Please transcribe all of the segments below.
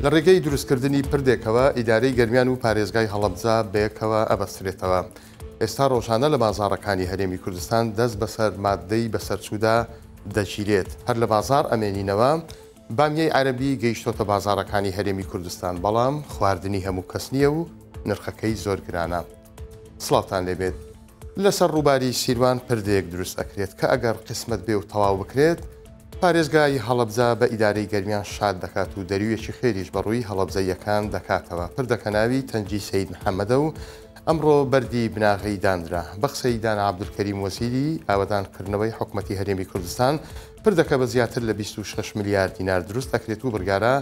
لە ڕێگەی دروستکردنی پردێکەوە ئیدارەی گەرمیان و پارێزگای هەڵەبجە بەیەکەوە ئەبەسترێتەوە. ئێستا ڕۆژانە لە بازاڕەکانی هەرێمی کوردستان دەست بەسەر ماددەی بەسەرچوودا دەگیرێت. هەر لە بازار ئەمێنینەوە بامیەی عەرەبی گەیشتۆتە بازاڕەکانی هەرێمی کوردستان، بەڵام خواردنی هەموو کەس نییە و نرخەکەی زۆر گرانە. سڵاوتان لێبێت. لەسەر ڕووباری سیروان پردەیەک دروست ئەکرێت کە ئەگەر قسمت بێ و تەواو بکرێت، پارێزگای هەڵەبجە بە ئیدارەی گەرمیان شاد دەکات و دەریوێکی خێریش بەڕووی هەڵەبجەیەکان دەکاتەوە. پردەکە ناوی تەنجی سەید محەممەدە و ئەمڕۆ بەردی بناغی دانرا. بە قسەی دانا عەبدولکەریم وەزیری ئاوەدانکردنەوەی حکوومەتی هەرێمی کوردستان، پردەکە بە زیاتر لە 26 میلیارد دینار دروست دەکرێت و بڕگارە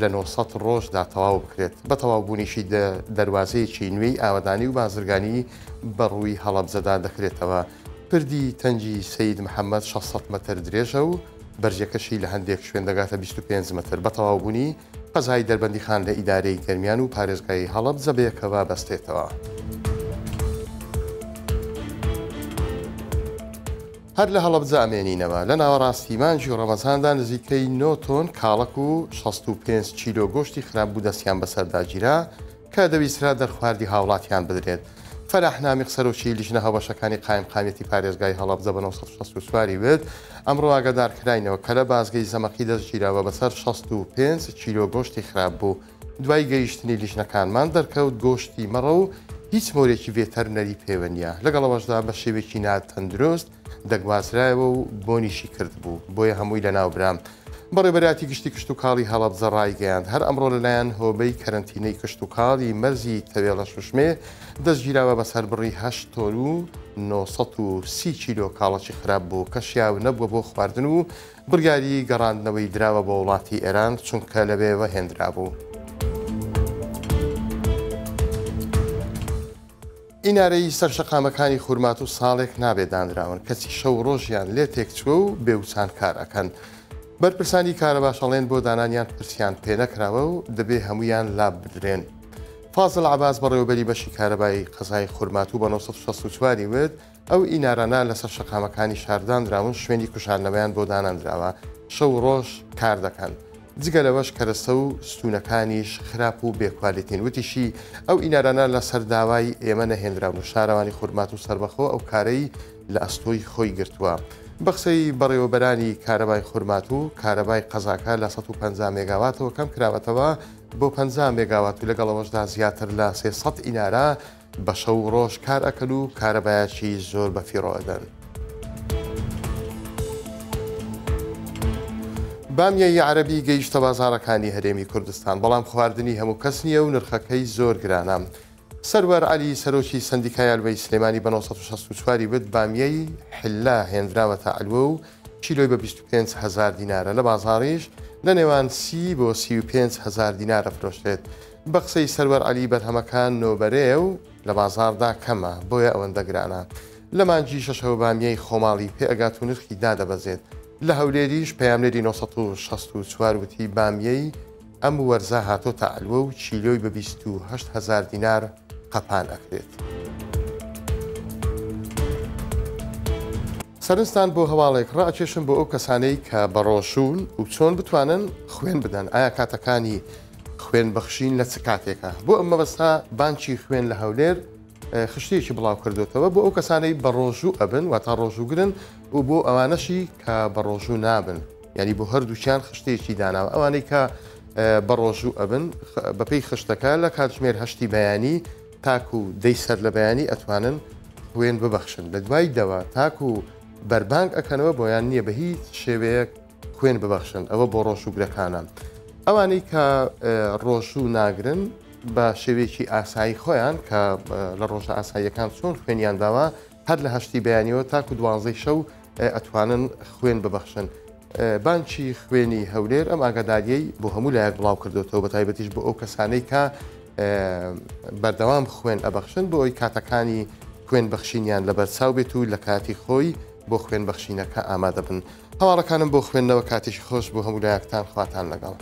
لە 900 ڕۆژدا تەواو بکرێت. بە تەواوبوونیشی دەواازەیەکی نوێی ئاوەدانی و بازرگانی بەڕووی هەڵەبجەدا دەکرێتەوە. پردی تەنجی سەید محەممەد 600 مەتر درێژە و بەرجەکەشی لە هەندێک شوێن دەگاتە 25 مەتر. بە تەواوبوونی قەزای دەربەندیخان لە ئیدارەی گەرمیان و پارێزگای هەڵەبجە بەیەکەوە بەستێتەوە. هەر لە هەڵەبجە ئەمێنینەوە لە ناوەڕاستی مانجی و ڕەمەزاندا نزیکەی 9 تۆن کاڵک و 65 چیلۆ گۆشتی خراپبوو دەستیان بەسەرداگیرا کە دەویسترا دەرخواردی هاوڵاتیان بدرێت. فەرەحنامی قسەرۆکی لیژنە هەڵبەشەکانی قایمقامەتی پارێزگای هەڵەبجە بە 964 وێت ئەمڕۆ ئاگادارکراینەوە کە لە بازگەی زەمەقی دەستگیراوە بەسەر 65 چیلۆ گۆشتی خراپ بوو. دوای گەیشتنی لیژنەکانمان دەرکەوت گۆشتی مەڕە و هیچ مۆرێکی ڤێتەرنەری پێوە نییە. لەگەڵەوەشدا بە شێوێکی ناتەندروست دەگوازرایەوە و بۆنیشی کرد بوو، بۆیە هەمووی لە ناوبرام. بەڕێبەراتی گشتی کشت و کاڵی هەڵەبجە ڕایگەیاند. هەر ئەمڕۆ لەلایەن هۆبەی کەرەنتینەی کشت و کاڵی مەرزی تەوێڵە شوشمێ دەستگیراوە بەسەر بڕی 8 تۆن و 930 چیلۆ کاڵەکی خراپ بوو کە شیاو نەبووە بۆ خواردن و بڕیاری گەڕاندنەوەی دراوە بە وڵاتی ئێران چونکە لەوێوە هێنرا بوو. ئینارەی سەرشەقامەکانی خورمات و ساڵێک نابێت دانراون، کەچی شەو ڕۆژیان لێ تێکچوە و بێوچان کار ئەکەن. بەرپرسانی کارە باشەڵێن بۆ دانانیان پرسیان پێ نەکراوە و دەبێ هەمویان لاب بدرێن. فازڵ عەباس بەڕێوەبەری بەشی کارەبای قەزای خورمات و بە 964 وێت ئەو ئینارانە لەسەر شەقامەکانی شاردانراون شوێنی کوشاندنەوەیان بۆ دانانراوە، شەو ڕۆژ کار دەکەن. جگە لەوەش کەرەستە و ستونەکانیش خراپ و بێکوالیتین. وتیشی ئەو ئینارانە لە سەرداوای ئێمە نەهێنراون و شارەوانی خورمات و سەربەخۆ ئەو کارەی لە ئەستۆی خۆی گرتووە. بە قسەی بەڕێوەبەرانی کارەبای خورمات و کارەبای قەزاکە لە 150 مێگاواتەوە کەم کراوەتەوە بۆ 50 مێگاوات و لەگەڵەوەشدا زیاتر لە 300 ئینارە بە شەو ڕۆژ کار ئەکەن و کارەبایەکی زۆر بەفیڕۆ ئەدەن. بامیەی عەرەبی گەیشتە بازاڕەکانی هەرێمی کوردستان، بەڵام خواردنی هەموو کەس نییە و نرخەکەی زۆر گرانە. سەروەر عەلی سەرۆکی سەندیکای ئەلوەی سلێمانی بە 964 وت بامیەی حلا هێنراوەتە ئەلوە و چیلۆی بە 25,000 دینارە، لە بازاڕیش لە نێوان 30 بۆ 35,000 دینارە فرۆشتێت. بە قسەی سەروەر عەلی بەرهەمەکان نۆبەرەیە و لە بازاردا کەمە، بۆیە ئەوەندە گرانە. لە مانجی شەشەوە بامیەی خۆماڵی پێ ئەگات و نرخی دادەبەزێت. لە هەولێریش پەیامنێری 964 وتی بامیەی ئەم وەرزە هاتۆتە ئەلوە و چیلۆی بە 28,000 دینار قەپان ئەکرێت. سەرنجتان بۆ هەواڵێک ڕائکێشم بۆ ئەو کەسانەی کە بەڕۆژوون و چۆن بتوانن خوێن بدەن. ئایا کاتەکانی خوێن بەخشین لە چ کاتێکە؟ بۆ ئەم مەبەستا بانکی خوێن لە هەولێر خشتێکی بڵاو کردوتەوە بۆ ئەو کەسانەی بە ڕۆژوو ئەبن واتە ڕۆژووگرن و بۆ ئەوانەشی کە بە ڕۆژوو نابن، یعنی بۆ هەردووچیان خشتێکی داناوە. ئەوانەی کە بە ڕۆژوو ئەبن بەپێی خشتەکە لە کاتژمێر 8 بەیانی تاکو و 10 سەر لە بەیانی ئەتوانن خوێن ببەخشن. لە دوای دەوە تاکو و بەربانگ ئەکەنەوە بۆیان نییە بە هیچ شێوەیەک خوێن ببەخشن. ئەوە بۆ ڕۆژووگرەکانە. ئەوانەی کە ڕۆژوو ناگرن بە شێوێکی ئاسایی خۆیان کە لە ڕۆژە ئاساییەکان چۆن خوێنیان داوە هەر لە 8 بەیانیەوە تاکو 12 شەو ئەتوانن خوێن ببەخشن. بانکی خوێنی هەولێر ئەم ئاگاداریەی بۆ هەموو لایەک بڵاو کردوتەوە بە تایبەتیش بۆ ئەو کەسانەی کە بەردەوام خوێن ئەبەخشن بۆ ئەوی کاتەکانی خوێن بەخشینیان لە بەرچاو بێت و لە کاتی خۆی بۆ خوێن بەخشینەکە ئامادە بن. هەواڵەکانم بۆ خوێندنەوە کاتێکی خۆش بۆ هەموو لایەکتان خواتان لەگەڵ.